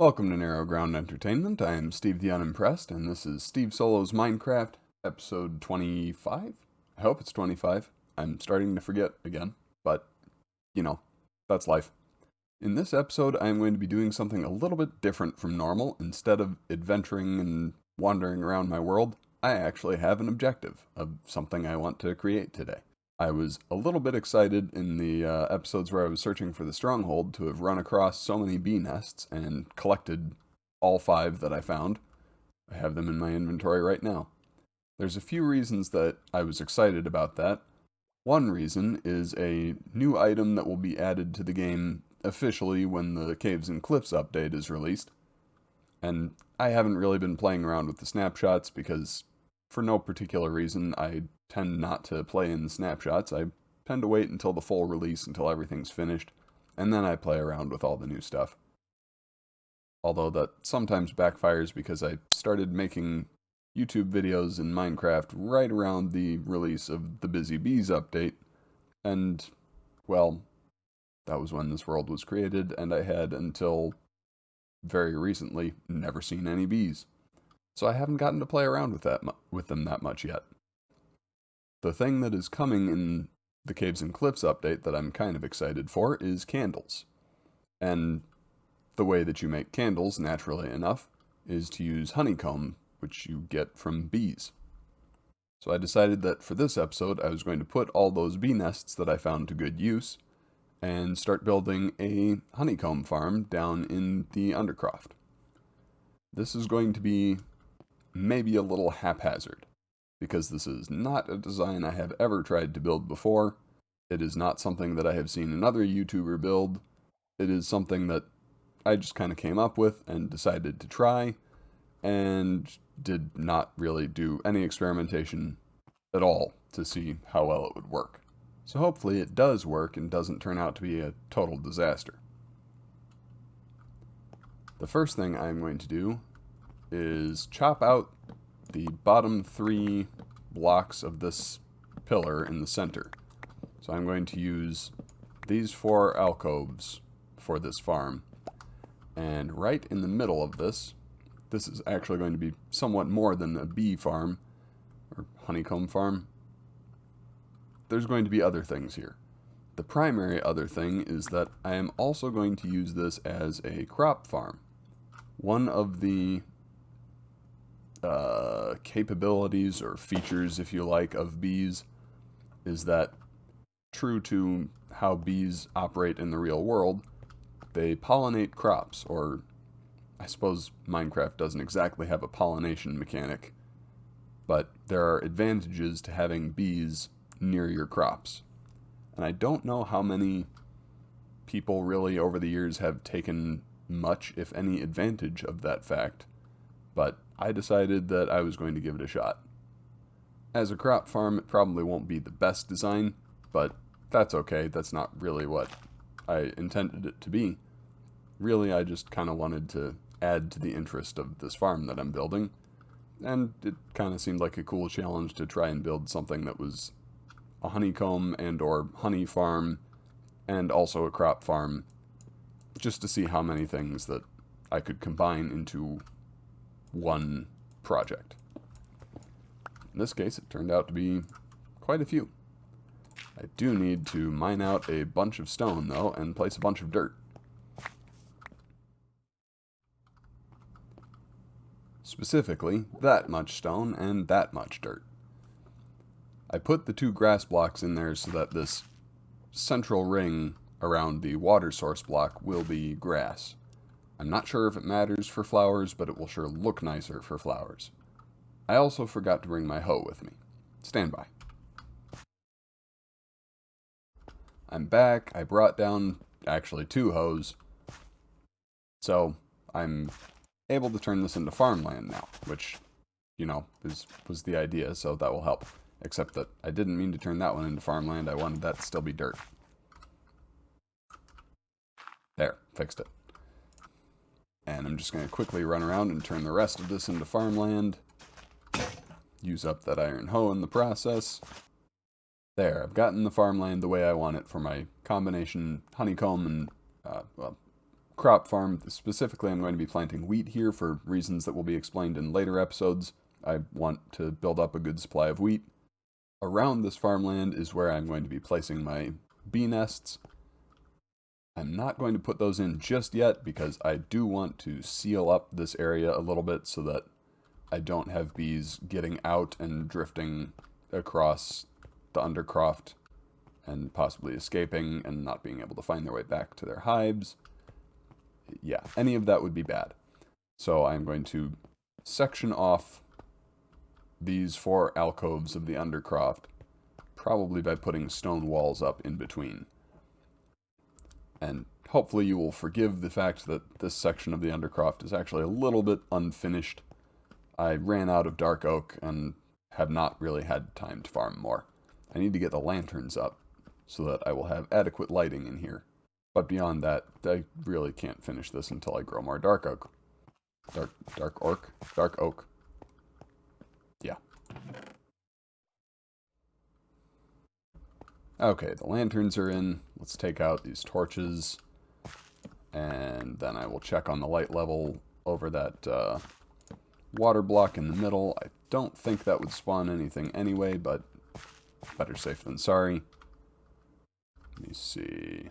Welcome to Narrow Ground Entertainment. I am Steve the Unimpressed, and this is Steve Solo's Minecraft, episode 25? I hope it's 25. I'm starting to forget again, but, that's life. In this episode, I am going to be doing something a little bit different from normal. Instead of adventuring and wandering around my world, I actually have an objective of something I want to create today. I was a little bit excited in the episodes where I was searching for the stronghold to have run across so many bee nests and collected all 5 that I found. I have them in my inventory right now. There's a few reasons that I was excited about that. One reason is a new item that will be added to the game officially when the Caves and Cliffs update is released. And I haven't really been playing around with the snapshots because, for no particular reason, I tend not to play in the snapshots. I tend to wait until the full release, until everything's finished, and then I play around with all the new stuff. Although that sometimes backfires because I started making YouTube videos in Minecraft right around the release of the Busy Bees update, and, well, that was when this world was created, and I had, until very recently, never seen any bees. So I haven't gotten to play around with them that much yet. The thing that is coming in the Caves and Cliffs update that I'm kind of excited for is candles. And the way that you make candles, naturally enough, is to use honeycomb, which you get from bees. So I decided that for this episode I was going to put all those bee nests that I found to good use and start building a honeycomb farm down in the Undercroft. This is going to be maybe a little haphazard, because this is not a design I have ever tried to build before. It is not something that I have seen another YouTuber build. It is something that I just kind of came up with and decided to try, and did not really do any experimentation at all to see how well it would work. So hopefully it does work and doesn't turn out to be a total disaster. The first thing I'm going to do is chop out the bottom 3 blocks of this pillar in the center. So I'm going to use these 4 alcoves for this farm. And right in the middle of this is actually going to be somewhat more than a bee farm, or honeycomb farm. There's going to be other things here. The primary other thing is that I am also going to use this as a crop farm. One of the capabilities or features, if you like, of bees is that, true to how bees operate in the real world, they pollinate crops, or I suppose Minecraft doesn't exactly have a pollination mechanic, but there are advantages to having bees near your crops. And I don't know how many people really over the years have taken much, if any, advantage of that fact, but I decided that I was going to give it a shot. As a crop farm, it probably won't be the best design, but that's okay. That's not really what I intended it to be. Really, I just kind of wanted to add to the interest of this farm that I'm building, and it kind of seemed like a cool challenge to try and build something that was a honeycomb and or honey farm, and also a crop farm, just to see how many things that I could combine into one project. In this case, it turned out to be quite a few. I do need to mine out a bunch of stone, though, and place a bunch of dirt. Specifically, that much stone and that much dirt. I put the 2 grass blocks in there so that this central ring around the water source block will be grass. I'm not sure if it matters for flowers, but it will sure look nicer for flowers. I also forgot to bring my hoe with me. Stand by. I'm back. I brought down, actually, 2 hoes. So, I'm able to turn this into farmland now, which, was the idea, so that will help. Except that I didn't mean to turn that one into farmland. I wanted that to still be dirt. There, fixed it. And I'm just going to quickly run around and turn the rest of this into farmland. Use up that iron hoe in the process. There, I've gotten the farmland the way I want it for my combination honeycomb and, crop farm. Specifically, I'm going to be planting wheat here for reasons that will be explained in later episodes. I want to build up a good supply of wheat. Around this farmland is where I'm going to be placing my bee nests. I'm not going to put those in just yet because I do want to seal up this area a little bit so that I don't have bees getting out and drifting across the Undercroft and possibly escaping and not being able to find their way back to their hives. Yeah, any of that would be bad. So I'm going to section off these 4 alcoves of the Undercroft, probably by putting stone walls up in between. And hopefully you will forgive the fact that this section of the Undercroft is actually a little bit unfinished. I ran out of dark oak and have not really had time to farm more. I need to get the lanterns up so that I will have adequate lighting in here. But beyond that, I really can't finish this until I grow more dark oak. Dark oak. Yeah. Okay, the lanterns are in. Let's take out these torches. And then I will check on the light level over that water block in the middle. I don't think that would spawn anything anyway, but better safe than sorry. Let me see.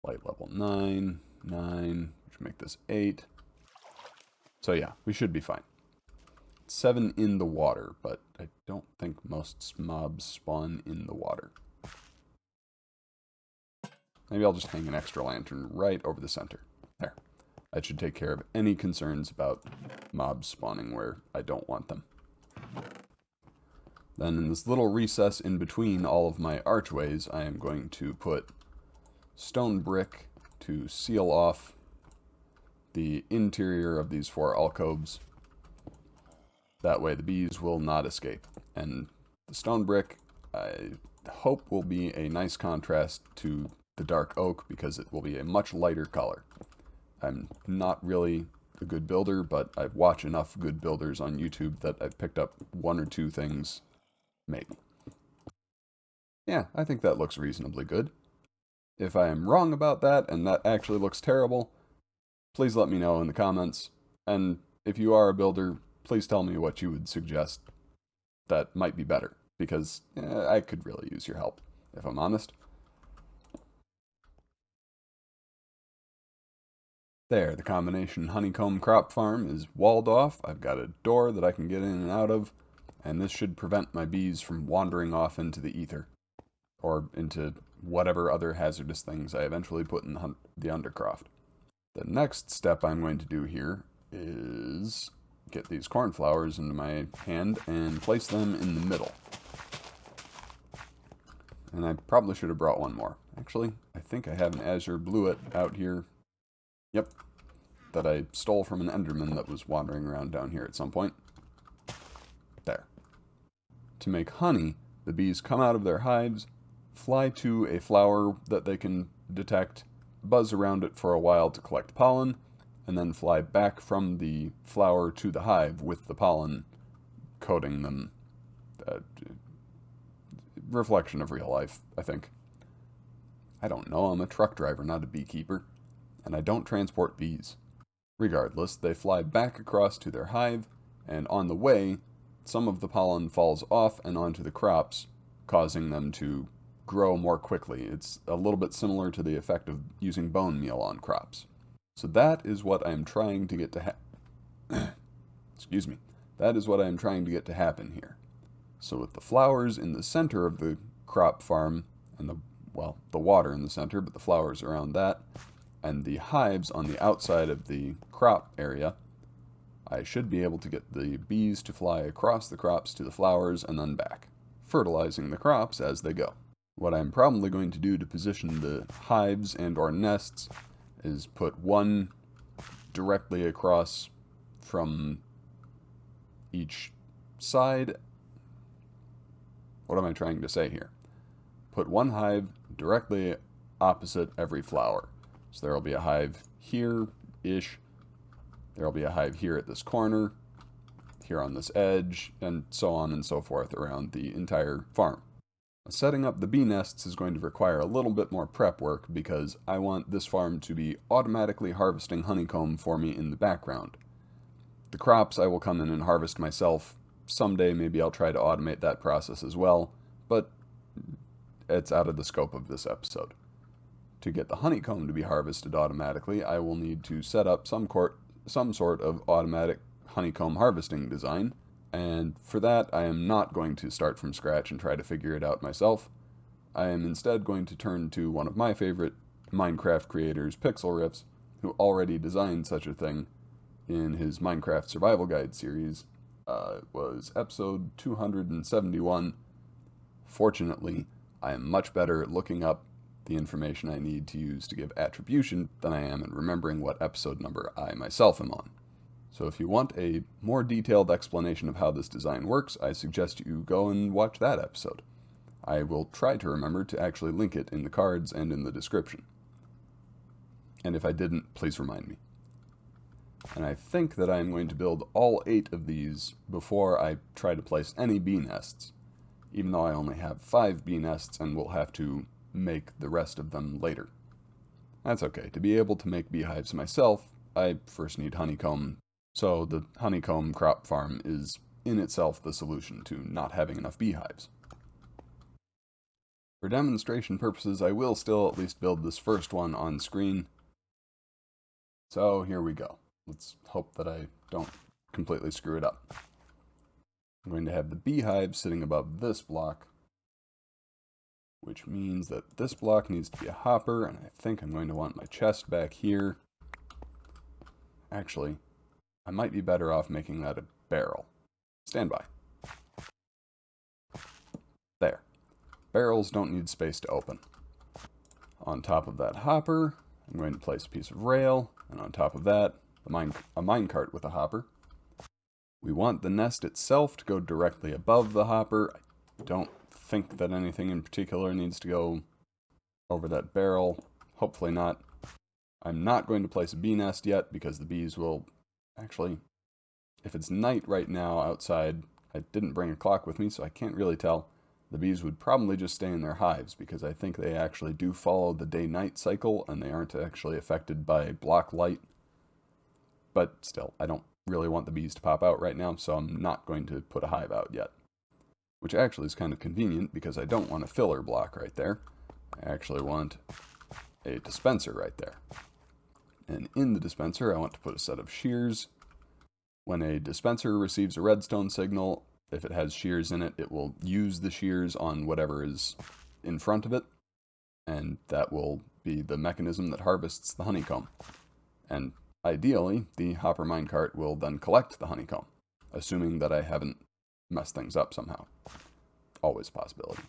Light level 9, which make this 8. So yeah, we should be fine. 7 in the water, but I don't think most mobs spawn in the water. Maybe I'll just hang an extra lantern right over the center. There. That should take care of any concerns about mobs spawning where I don't want them. Then in this little recess in between all of my archways, I am going to put stone brick to seal off the interior of these 4 alcoves. That way the bees will not escape. And the stone brick, I hope, will be a nice contrast to the dark oak because it will be a much lighter color. I'm not really a good builder, but I've watched enough good builders on YouTube that I've picked up 1 or 2 things, maybe. Yeah, I think that looks reasonably good. If I am wrong about that and that actually looks terrible, please let me know in the comments. And if you are a builder, please tell me what you would suggest that might be better, because I could really use your help, if I'm honest. There, the combination honeycomb crop farm is walled off. I've got a door that I can get in and out of, and this should prevent my bees from wandering off into the ether, or into whatever other hazardous things I eventually put in the Undercroft. The next step I'm going to do here is get these cornflowers into my hand and place them in the middle. And I probably should have brought one more. Actually, I think I have an azure bluet out here. Yep. That I stole from an enderman that was wandering around down here at some point. There. To make honey, the bees come out of their hives, fly to a flower that they can detect, buzz around it for a while to collect pollen, and then fly back from the flower to the hive with the pollen coating them. Reflection of real life, I think. I don't know, I'm a truck driver, not a beekeeper, and I don't transport bees. Regardless, they fly back across to their hive, and on the way, some of the pollen falls off and onto the crops, causing them to grow more quickly. It's a little bit similar to the effect of using bone meal on crops. So that is what I'm trying to get to excuse me. That is what I'm trying to get to happen here. So with the flowers in the center of the crop farm, and the water in the center, but the flowers around that, and the hives on the outside of the crop area, I should be able to get the bees to fly across the crops to the flowers and then back, fertilizing the crops as they go. What I'm probably going to do to position the hives and or nests is put one directly across from each side. What am I trying to say here? Put one hive directly opposite every flower. So there will be a hive here-ish. There will be a hive here at this corner, here on this edge, and so on and so forth around the entire farm. Setting up the bee nests is going to require a little bit more prep work because I want this farm to be automatically harvesting honeycomb for me in the background. The crops I will come in and harvest myself. Someday maybe I'll try to automate that process as well, but it's out of the scope of this episode. To get the honeycomb to be harvested automatically, I will need to set up some sort of automatic honeycomb harvesting design, and for that I am not going to start from scratch and try to figure it out myself. I am instead going to turn to one of my favorite Minecraft creators, Pixel Riffs, who already designed such a thing in his Minecraft Survival Guide series. It was episode 271. Fortunately, I am much better at looking up the information I need to use to give attribution than I am at remembering what episode number I myself am on. So if you want a more detailed explanation of how this design works, I suggest you go and watch that episode. I will try to remember to actually link it in the cards and in the description. And if I didn't, please remind me. And I think that I am going to build all 8 of these before I try to place any bee nests, even though I only have 5 bee nests and will have to make the rest of them later. That's okay. To be able to make beehives myself, I first need honeycomb, so the honeycomb crop farm is in itself the solution to not having enough beehives. For demonstration purposes, I will still at least build this first one on screen. So here we go. Let's hope that I don't completely screw it up. I'm going to have the beehive sitting above this block, which means that this block needs to be a hopper, and I think I'm going to want my chest back here. Actually, I might be better off making that a barrel. Stand by. There. Barrels don't need space to open. On top of that hopper, I'm going to place a piece of rail, and on top of that, a minecart with a hopper. We want the nest itself to go directly above the hopper. I don't think that anything in particular needs to go over that barrel. Hopefully not. I'm not going to place a bee nest yet because the bees will actually, if it's night right now outside, I didn't bring a clock with me so I can't really tell. The bees would probably just stay in their hives because I think they actually do follow the day-night cycle and they aren't actually affected by block light. But still, I don't really want the bees to pop out right now, so I'm not going to put a hive out yet. Which actually is kind of convenient because I don't want a filler block right there. I actually want a dispenser right there. And in the dispenser, I want to put a set of shears. When a dispenser receives a redstone signal, if it has shears in it, it will use the shears on whatever is in front of it, and that will be the mechanism that harvests the honeycomb. And ideally, the hopper minecart will then collect the honeycomb, assuming that I haven't messed things up somehow. Always a possibility.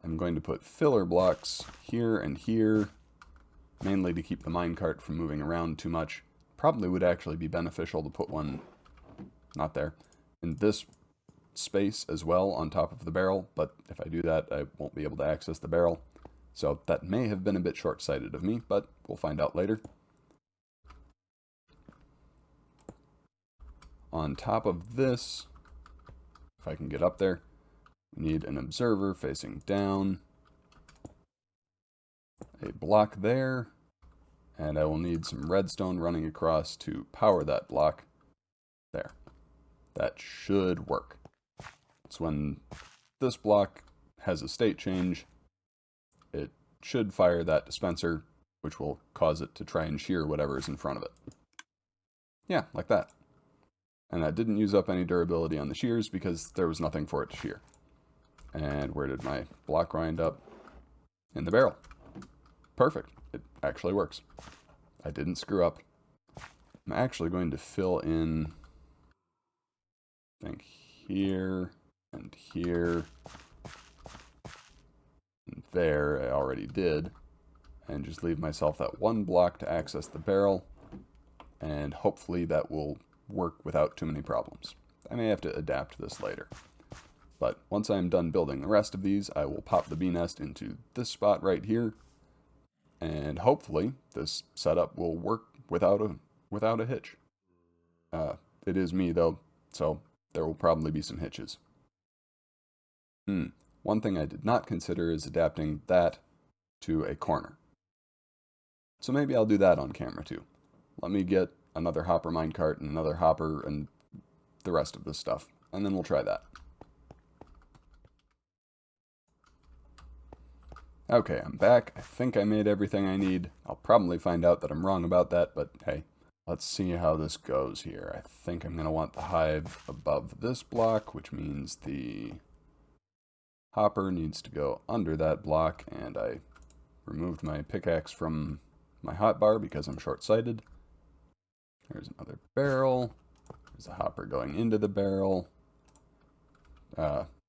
I'm going to put filler blocks here and here, mainly to keep the minecart from moving around too much. Probably would actually be beneficial to put one, not there, in this space as well on top of the barrel, but if I do that, I won't be able to access the barrel. So that may have been a bit short-sighted of me, but we'll find out later. On top of this, if I can get up there, we need an observer facing down, a block there, and I will need some redstone running across to power that block. There. That should work. So when this block has a state change, it should fire that dispenser, which will cause it to try and shear whatever is in front of it. Yeah, like that. And that didn't use up any durability on the shears because there was nothing for it to shear. And where did my block wind up? In the barrel. Perfect. It actually works. I didn't screw up. I'm actually going to fill in, I think, here and here. And there, I already did. And just leave myself that one block to access the barrel. And hopefully that will work without too many problems. I may have to adapt this later. But once I'm done building the rest of these, I will pop the bee nest into this spot right here. And hopefully this setup will work without a hitch. It is me though, so there will probably be some hitches. One thing I did not consider is adapting that to a corner. So maybe I'll do that on camera too. Let me get another hopper minecart and another hopper and the rest of this stuff, and then we'll try that. Okay, I'm back. I think I made everything I need. I'll probably find out that I'm wrong about that, but hey, let's see how this goes here. I think I'm going to want the hive above this block, which means the hopper needs to go under that block, and I removed my pickaxe from my hotbar because I'm short-sighted. There's another barrel. There's a hopper going into the barrel.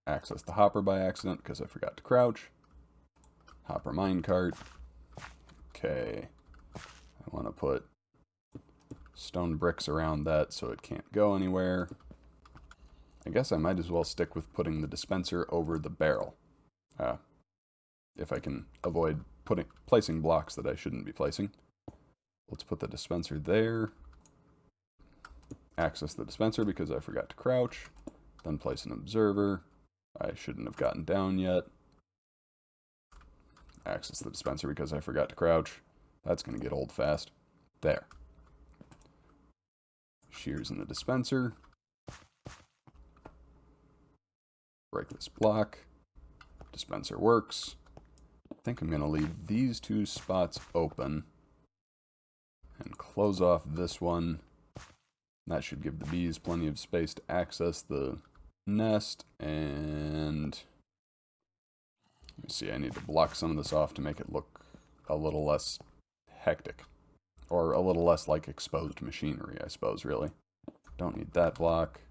Access the hopper by accident because I forgot to crouch. Hopper minecart. Okay. I want to put stone bricks around that so it can't go anywhere. I guess I might as well stick with putting the dispenser over the barrel. If I can avoid placing blocks that I shouldn't be placing. Let's put the dispenser there. Access the dispenser because I forgot to crouch. Then place an observer. I shouldn't have gotten down yet. Access the dispenser because I forgot to crouch. That's going to get old fast. There. Shears in the dispenser. Break this block. Dispenser works. I think I'm going to leave these two spots open and close off this one. That should give the bees plenty of space to access the nest, and let me see, I need to block some of this off to make it look a little less hectic, or a little less like exposed machinery, I suppose, really. Don't need that block.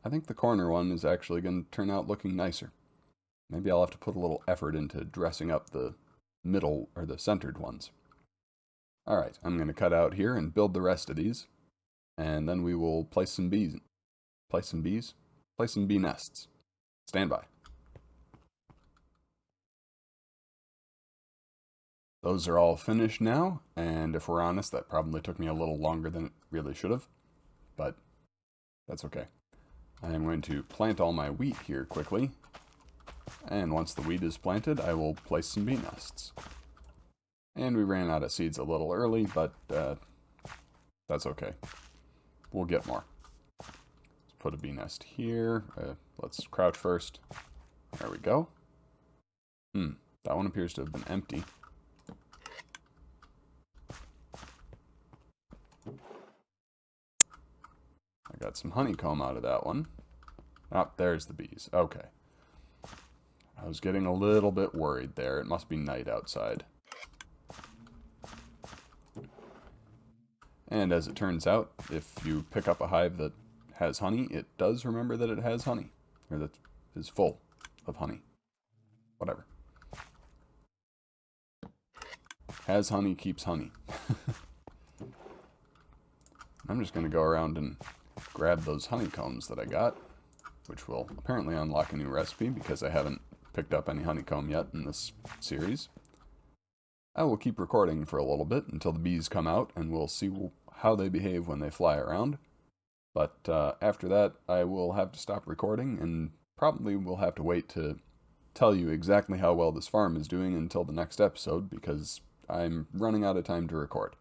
I think the corner one is actually going to turn out looking nicer. Maybe I'll have to put a little effort into dressing up the middle, or the centered ones. Alright, I'm going to cut out here and build the rest of these. And then we will place some bees. Place some bees? Place some bee nests. Stand by. Those are all finished now, and if we're honest, that probably took me a little longer than it really should have. But that's okay. I am going to plant all my wheat here quickly. And once the wheat is planted, I will place some bee nests. And we ran out of seeds a little early, but that's okay. We'll get more. Let's put a bee nest here. Let's crouch first. There we go. That one appears to have been empty. I got some honeycomb out of that one. Ah, there's the bees. Okay. I was getting a little bit worried there. It must be night outside. And as it turns out, if you pick up a hive that has honey, it does remember that it has honey. Or that is full of honey. Whatever. Has honey, keeps honey. I'm just going to go around and grab those honeycombs that I got, which will apparently unlock a new recipe because I haven't picked up any honeycomb yet in this series. I will keep recording for a little bit until the bees come out, and we'll see how they behave when they fly around. But after that, I will have to stop recording, and probably will have to wait to tell you exactly how well this farm is doing until the next episode, because I'm running out of time to record.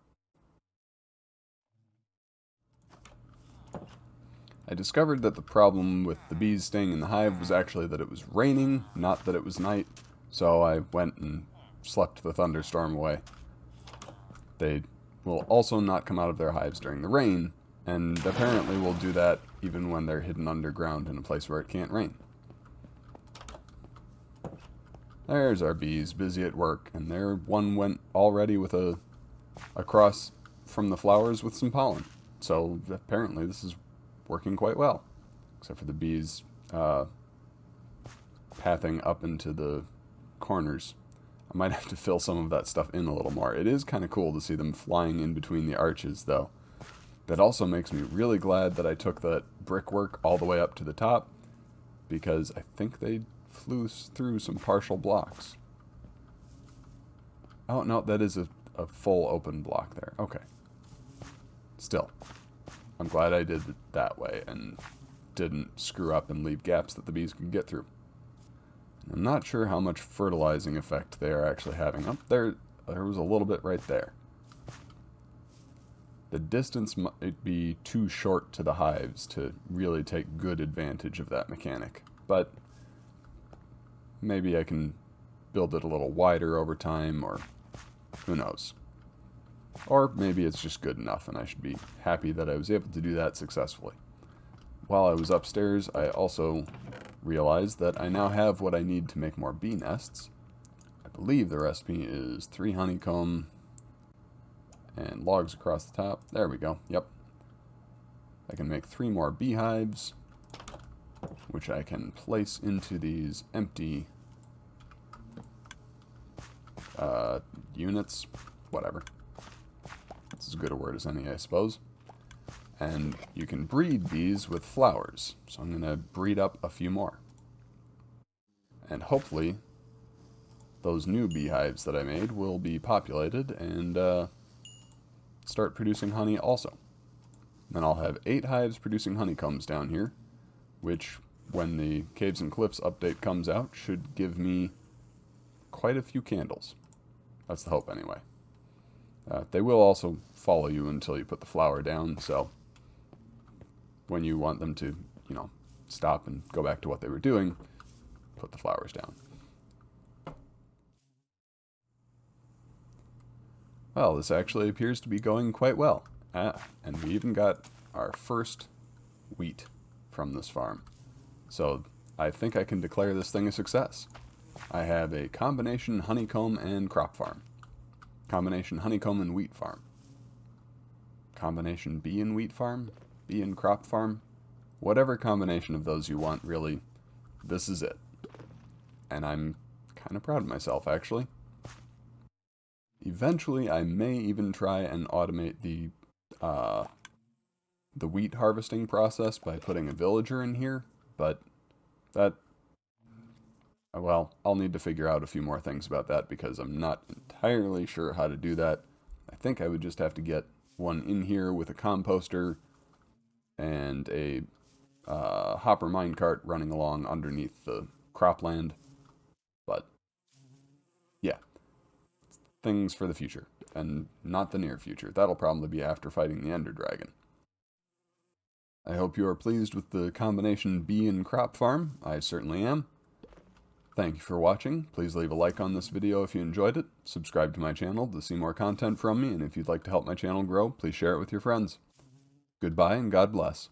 I discovered that the problem with the bees staying in the hive was actually that it was raining, not that it was night, so I went and slept the thunderstorm away. They will also not come out of their hives during the rain, and apparently will do that even when they're hidden underground in a place where it can't rain. There's our bees, busy at work, and there one went already with across from the flowers with some pollen. So apparently this is working quite well, except for the bees pathing up into the corners. I might have to fill some of that stuff in a little more. It is kind of cool to see them flying in between the arches, though. That also makes me really glad that I took that brickwork all the way up to the top, because I think they flew through some partial blocks. Oh, no, that is a full open block there. Okay. Still, I'm glad I did it that way, and didn't screw up and leave gaps that the bees could get through. I'm not sure how much fertilizing effect they are actually having. Up there, there was a little bit right there. The distance might be too short to the hives to really take good advantage of that mechanic, but maybe I can build it a little wider over time, or who knows. Or maybe it's just good enough, and I should be happy that I was able to do that successfully. While I was upstairs, I also realized that I now have what I need to make more bee nests. I believe the recipe is 3 honeycomb and logs across the top. There we go. Yep. I can make 3 more beehives, which I can place into these empty units. Whatever. It's as good a word as any, I suppose. And you can breed these with flowers. So I'm going to breed up a few more. And hopefully, those new beehives that I made will be populated and start producing honey also. Then I'll have 8 hives producing honeycombs down here, which, when the Caves and Cliffs update comes out, should give me quite a few candles. That's the hope, anyway. They will also follow you until you put the flower down, so when you want them to, stop and go back to what they were doing, put the flowers down. Well, this actually appears to be going quite well. And we even got our first wheat from this farm. So I think I can declare this thing a success. I have a combination honeycomb and crop farm. Combination honeycomb and wheat farm. Combination bee and wheat farm? Bee and crop farm? Whatever combination of those you want, really, this is it. And I'm kind of proud of myself, actually. Eventually, I may even try and automate the wheat harvesting process by putting a villager in here, but that, well, I'll need to figure out a few more things about that because I'm not entirely sure how to do that. I think I would just have to get one in here with a composter and a hopper minecart running along underneath the cropland. But, yeah. Things for the future, and not the near future. That'll probably be after fighting the Ender Dragon. I hope you are pleased with the combination bee and crop farm. I certainly am. Thank you for watching. Please leave a like on this video if you enjoyed it. Subscribe to my channel to see more content from me, and if you'd like to help my channel grow, please share it with your friends. Goodbye and God bless.